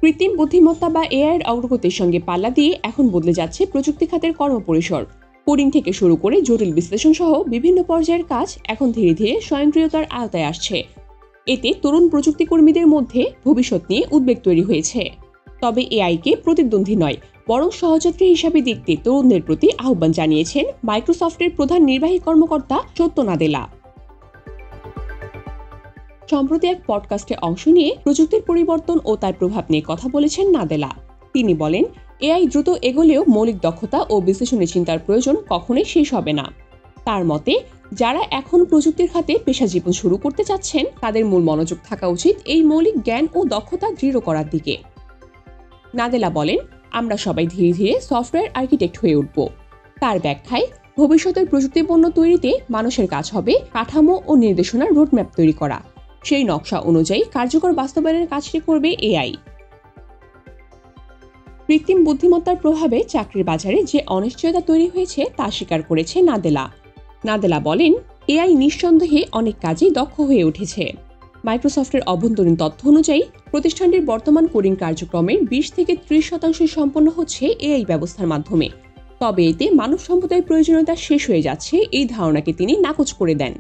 কৃত্রিম বুদ্ধিমত্তা বা এআই এর অগ্রগতির সঙ্গে পাল্লা দিয়ে এখন বদলে যাচ্ছে প্রযুক্তি খাতের কর্মপরিসর। কোডিং থেকে শুরু করে জটিল বিশ্লেষণ সহ বিভিন্ন পর্যায়ের কাজ এখন ধীরে ধীরে স্বয়ংক্রিয়তার আওতায় আসছে। এতে তরুণ প্রযুক্তি কর্মীদের মধ্যে ভবিষ্যৎ নিয়ে উদ্বেগ তৈরি হয়েছে। তবে এআইকে প্রতিদ্বন্দ্বী নয়, বরং সহযাত্রী হিসাবে দেখতে তরুণদের প্রতি আহ্বান জানিয়েছেন মাইক্রোসফটের প্রধান নির্বাহী কর্মকর্তা সত্য নাদেলা। সম্প্রতি এক পডকাস্টে অংশ নিয়ে প্রযুক্তির পরিবর্তন ও তার প্রভাব নিয়ে কথা বলেছেন নাদেলা। তিনি বলেন, এআই দ্রুত এগোলেও মৌলিক দক্ষতা ও বিশ্লেষণী চিন্তার প্রয়োজন কখনোই শেষ হবে না। তার মতে, যারা এখন প্রযুক্তির খাতে পেশা জীবন শুরু করতে চাচ্ছেন তাদের মূল মনোযোগ থাকা উচিত এই মৌলিক জ্ঞান ও দক্ষতা দৃঢ় করার দিকে। নাদেলা বলেন, আমরা সবাই ধীরে ধীরে সফটওয়্যার আর্কিটেক্ট হয়ে উঠব। তার ব্যাখ্যায়, ভবিষ্যতের প্রযুক্তি পণ্য তৈরিতে মানুষের কাজ হবে কাঠামো ও নির্দেশনার রোডম্যাপ তৈরি করা। সেই নকশা অনুযায়ী কার্যকর বাস্তবায়নের কাজটি করবে এআই। কৃত্রিম বুদ্ধিমত্তার প্রভাবে চাকরির বাজারে যে অনিশ্চয়তা তৈরি হয়েছে তা স্বীকার করেছে নাদেলা। নাদেলা বলেন, এআই নিঃসন্দেহে অনেক কাজেই দক্ষ হয়ে উঠেছে। মাইক্রোসফটের অভ্যন্তরীণ তথ্য অনুযায়ী প্রতিষ্ঠানটির বর্তমান কোডিং কার্যক্রমের 20-30% সম্পন্ন হচ্ছে এআই ব্যবস্থার মাধ্যমে। তবে এতে মানব সম্পদের প্রয়োজনীয়তা শেষ হয়ে যাচ্ছে এই ধারণাকে তিনি নাকচ করে দেন।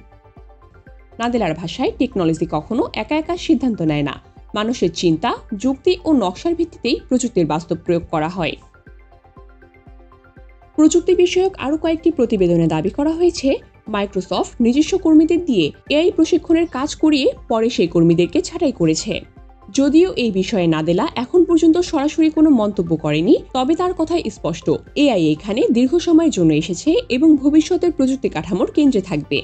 নাদেলার ভাষায়, টেকনোলজি কখনো একা একা সিদ্ধান্ত নেয় না, মানুষের চিন্তা, যুক্তি ও নকশার ভিত্তিতেই প্রযুক্তির বাস্তব প্রয়োগ করা হয়। প্রযুক্তি বিষয়ক আরও কয়েকটি প্রতিবেদনে দাবি করা হয়েছে, মাইক্রোসফট নিজস্ব কর্মীদের দিয়ে এআই প্রশিক্ষণের কাজ করিয়ে পরে সেই কর্মীদেরকে ছাঁটাই করেছে। যদিও এই বিষয়ে নাদেলা এখন পর্যন্ত সরাসরি কোনো মন্তব্য করেনি, তবে তার কথাই স্পষ্ট, এআই এখানে দীর্ঘ সময়ের জন্য এসেছে এবং ভবিষ্যতের প্রযুক্তি কাঠামোর কেন্দ্রে থাকবে।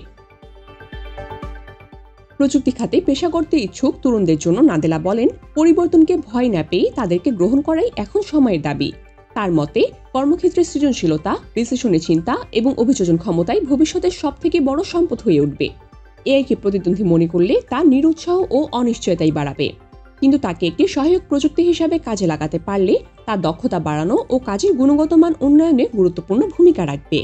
প্রযুক্তি খাতে পেশা করতে ইচ্ছুক তরুণদের জন্য নাদেলা বলেন, পরিবর্তনকে ভয় না পেয়ে তাদেরকে গ্রহণ করাই এখন সময়ের দাবি। তার মতে, কর্মক্ষেত্রে সৃজনশীলতা, বিশ্লেষণী চিন্তা এবং অভিযোজন ক্ষমতাই ভবিষ্যতের সবথেকে বড় সম্পদ হয়ে উঠবে। এআইকে প্রতিদ্বন্দ্বী মনে করলে তা নিরুৎসাহ ও অনিশ্চয়তাই বাড়াবে, কিন্তু তাকে একটি সহায়ক প্রযুক্তি হিসাবে কাজে লাগাতে পারলে তার দক্ষতা বাড়ানো ও কাজের গুণগত মান উন্নয়নে গুরুত্বপূর্ণ ভূমিকা রাখবে।